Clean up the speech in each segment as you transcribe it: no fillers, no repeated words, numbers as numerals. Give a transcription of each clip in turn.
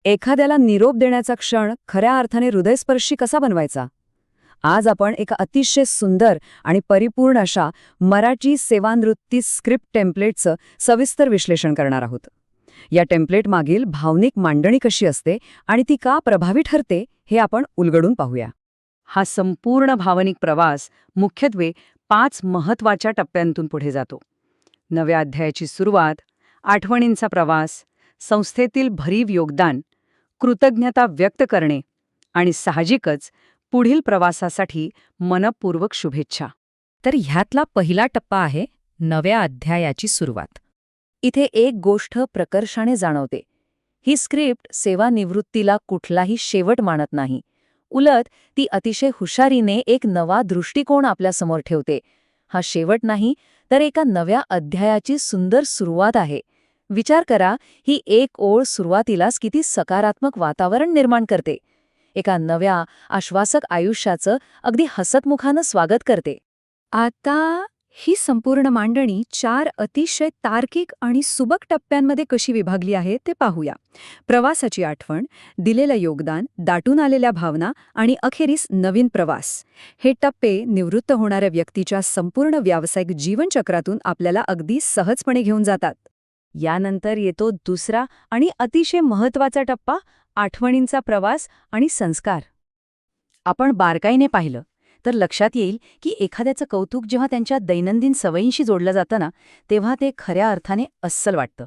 एखाद्याला निरोप देण्याचा क्षण खऱ्या अर्थाने हृदयस्पर्शी कसा बनवायचा? आज आपण एका अतिशय सुंदर आणि परिपूर्ण अशा मराठी सेवानिवृत्ती स्क्रिप्ट टेम्पलेटचं सविस्तर विश्लेषण करणार आहोत. या टेम्पलेट मागील भावनिक मांडणी कशी असते आणि ती का प्रभावी ठरते हे आपण उलगडून पाहूया. हा संपूर्ण भावनिक प्रवास मुख्यत्वे 5 महत्त्वाच्या टप्प्यांतून पुढे जातो. नव्या अध्यायाची सुरुवात, आठवणींचा प्रवास, संस्थेतील भरीव योगदान, कृतज्ञता व्यक्त करणे आणि साहजिकच पुढील प्रवासासाठी मनपूर्वक शुभेच्छा. तर ह्यातला पहिला टप्पा आहे नव्या अध्यायाची सुरुवात. इथे एक गोष्ट प्रकर्षाने जाणवते. ही स्क्रिप्ट सेवानिवृत्तीला कुठलाही शेवट मानत नाही. उलट ती अतिशय हुशारीने एक नवा दृष्टिकोन आपल्यासमोर ठेवते. हा शेवट नाही, तर एका नव्या अध्यायाची सुंदर सुरुवात आहे. विचार करा, ही एक ओळ सुरुवातीलाच किती सकारात्मक वातावरण निर्माण करते. एका नव्या, आश्वासक आयुष्याचं अगदी हसतमुखानं स्वागत करते. आता ही संपूर्ण मांडणी 4 अतिशय तार्किक आणि सुबक टप्प्यांमध्ये कशी विभागली आहे ते पाहूया. प्रवासाची आठवण, दिलेलं योगदान, दाटून आलेल्या भावना आणि अखेरीस नवीन प्रवास. हे टप्पे निवृत्त होणाऱ्या व्यक्तीच्या संपूर्ण व्यावसायिक जीवनचक्रातून आपल्याला अगदी सहजपणे घेऊन जातात. यानंतर येतो दुसरा आणि अतिशय महत्त्वाचा टप्पा, आठवणींचा प्रवास आणि संस्कार. आपण बारकाईने पाहिलं तर लक्षात येईल की एखाद्याचं कौतुक जेव्हा त्यांच्या दैनंदिन सवयींशी जोडलं जातं ना, तेव्हा ते खऱ्या अर्थाने अस्सल वाटतं.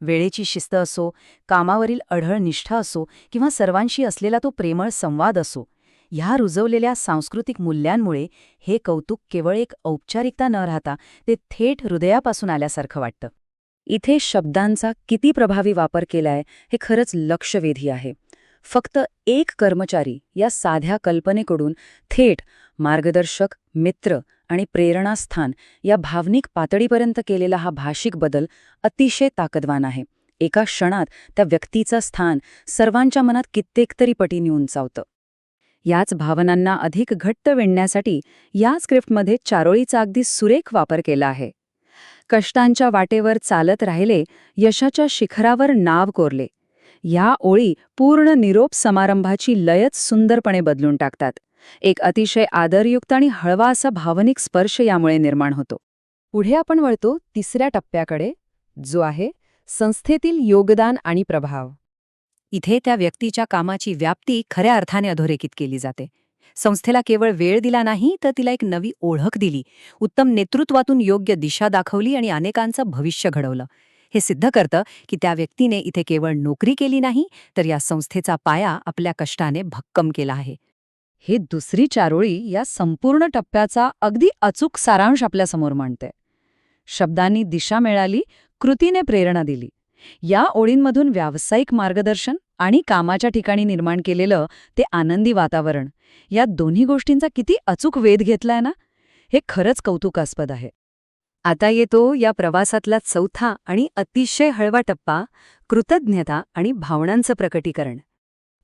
वेळेची शिस्त असो, कामावरील अढळ निष्ठा असो किंवा सर्वांशी असलेला तो प्रेमळ संवाद असो, ह्या रुजवलेल्या सांस्कृतिक मूल्यांमुळे हे कौतुक केवळ एक औपचारिकता न राहता ते थेट हृदयापासून आल्यासारखं वाटतं. इथे शब्दांचा किती प्रभावी वापर केलाय हे खरंच लक्षवेधी आहे. फक्त एक कर्मचारी या साध्या कल्पनेकडून थेट मार्गदर्शक, मित्र आणि प्रेरणास्थान या भावनिक पातळीपर्यंत केलेला हा भाषिक बदल अतिशय ताकदवान आहे. एका क्षणात त्या व्यक्तीचं स्थान सर्वांच्या मनात कित्येक तरी पटीने उंचावतं. याच भावनांना अधिक घट्ट विणण्यासाठी या स्क्रिप्टमध्ये चारोळीचा अगदी सुरेख वापर केला आहे. कष्टांच्या वाटेवर चालत राहिले, यशाच्या शिखरावर नाव कोरले. या ओळी पूर्ण निरोप समारंभाची लयच सुंदरपणे बदलून टाकतात. एक अतिशय आदरयुक्त आणि हळवा असा भावनिक स्पर्श यामुळे निर्माण होतो. पुढे आपण वळतो तिसऱ्या टप्प्याकडे, जो आहे संस्थेतील योगदान आणि प्रभाव. इथे त्या व्यक्तीच्या कामाची व्याप्ती खऱ्या अर्थाने अधोरेखित केली जाते. संस्थेला केवळ वेळ दिला नाही, तर तिला एक नवी ओळख दिली, उत्तम नेतृत्वातून योग्य दिशा दाखवली आणि अनेकांचं भविष्य घडवलं. हे सिद्ध करतं की त्या व्यक्तीने इथे केवळ नोकरी केली नाही, तर या संस्थेचा पाया आपल्या कष्टाने भक्कम केला आहे. हे दुसरी चारोळी या संपूर्ण टप्प्याचा अगदी अचूक सारांश आपल्यासमोर मांडते. शब्दांनी दिशा मिळाली, कृतीने प्रेरणा दिली. या ओळींमधून व्यावसायिक मार्गदर्शन आणि कामाच्या ठिकाणी निर्माण केलेलं ते आनंदी वातावरण, या दोन्ही गोष्टींचा किती अचूक वेध घेतलाय ना, हे खरंच कौतुकास्पद आहे. आता येतो या प्रवासातला चौथा आणि अतिशय हळवा टप्पा, कृतज्ञता आणि भावनांचं प्रकटीकरण.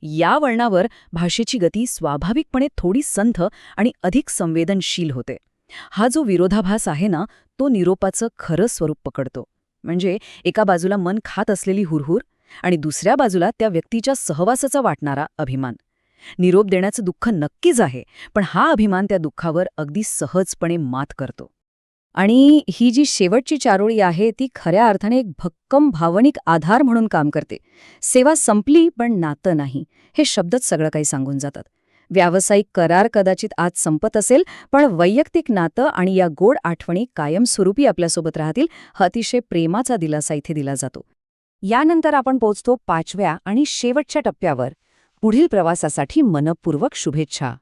या वळणावर भाषेची गती स्वाभाविकपणे थोडी संथ आणि अधिक संवेदनशील होते. हा जो विरोधाभास आहे ना, तो निरोपाचं खरं स्वरूप पकडतो. म्हणजे एका बाजूला मन खात असलेली हुरहुर आणि दुसऱ्या बाजूला त्या व्यक्तीच्या सहवासाचा वाटणारा अभिमान. निरोप देण्याचं दुःख नक्कीच आहे, पण हा अभिमान त्या दुःखावर अगदी सहजपणे मात करतो. आणि ही जी शेवटची चारोळी आहे ती खऱ्या अर्थाने एक भक्कम भावनिक आधार म्हणून काम करते. सेवा संपली पण नातं नाही, हे शब्दच सगळं काही सांगून जातात. व्यावसायिक करार कदाचित आज संपत असेल, पण वैयक्तिक नातं आणि या गोड आठवणी कायमस्वरूपी आपल्यासोबत राहतील, हा अतिशय प्रेमाचा दिलासा इथे दिला जातो. यानंतर आपण पोहोचतो 5व्या आणि शेवटच्या टप्प्यावर, पुढील प्रवासासाठी मनपूर्वक शुभेच्छा.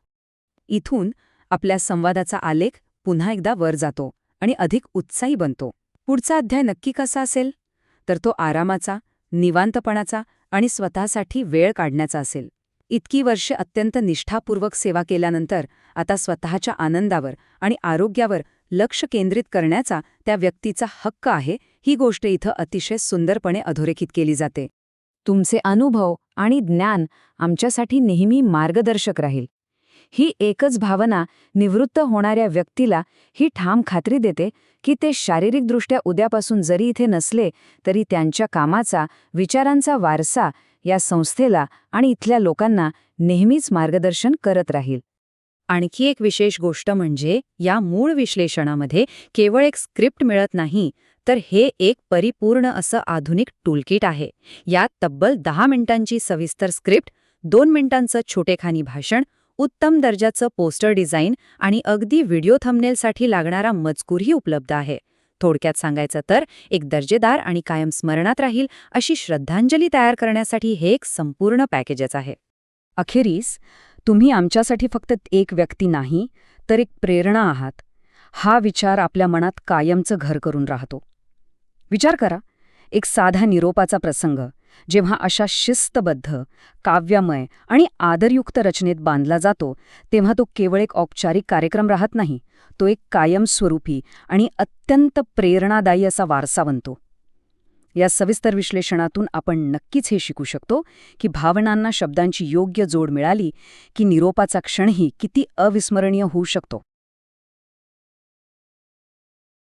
इथून आपल्या संवादाचा आलेख पुन्हा एकदा वर जातो आणि अधिक उत्साही बनतो. पुढचा अध्याय नक्की कसा असेल? तर तो आरामाचा, निवांतपणाचा आणि स्वतःसाठी वेळ काढण्याचा असेल. इतकी वर्षे अत्यंत निष्ठापूर्वक सेवा केल्यानंतर आता स्वतःच्या आनंदावर आणि आरोग्यावर लक्ष केंद्रित करण्याचा त्या व्यक्तीचा हक्क आहे, ही गोष्ट इथं अतिशय सुंदरपणे अधोरेखित केली जाते. तुमचे अनुभव आणि ज्ञान आमच्यासाठी नेहमी मार्गदर्शक राहील. ही एकच भावना निवृत्त होणाऱ्या व्यक्तीला ही ठाम खात्री देते की ते शारीरिकदृष्ट्या उद्यापासून जरी इथे नसले तरी त्यांच्या कामाचा, विचारांचा वारसा या संस्थेला आणि इथल्या लोकांना नेहमीच मार्गदर्शन करत राहील. आणखी एक विशेष गोष्ट म्हणजे या मूळ विश्लेषणामध्ये केवळ एक स्क्रिप्ट मिळत नाही, तर हे एक परिपूर्ण असं आधुनिक टूलकिट आहे. यात तब्बल 10 मिनिटांची सविस्तर स्क्रिप्ट, 2 मिनिटांचं छोटेखानी भाषण, उत्तम दर्जाचं पोस्टर डिझाईन आणि अगदी व्हिडिओ थंबनेलसाठी लागणारा मजकूरही उपलब्ध आहे. थोडक्यात सांगायचं तर एक दर्जेदार आणि कायम स्मरणात राहील अशी श्रद्धांजली तयार करण्यासाठी हे एक संपूर्ण पॅकेजच आहे. अखेरीस तुम्ही आमच्यासाठी फक्त एक व्यक्ती नाही, तर एक प्रेरणा आहात. हा विचार आपल्या मनात कायमचं घर करून राहतो. विचार करा, एक साधा निरोपाचा प्रसंग जेव्हा अशा शिस्तबद्ध, काव्यमय आणि आदरयुक्त रचनेत बांधला जातो, तेव्हा तो केवळ एक औपचारिक कार्यक्रम राहत नाही, तो एक कायमस्वरूपी आणि अत्यंत प्रेरणादायी असा वारसा बनतो. या सविस्तर विश्लेषणातून आपण नक्कीच हे शिकू शकतो की भावनांना शब्दांची योग्य जोड मिळाली की निरोपाचा क्षणही किती अविस्मरणीय होऊ शकतो.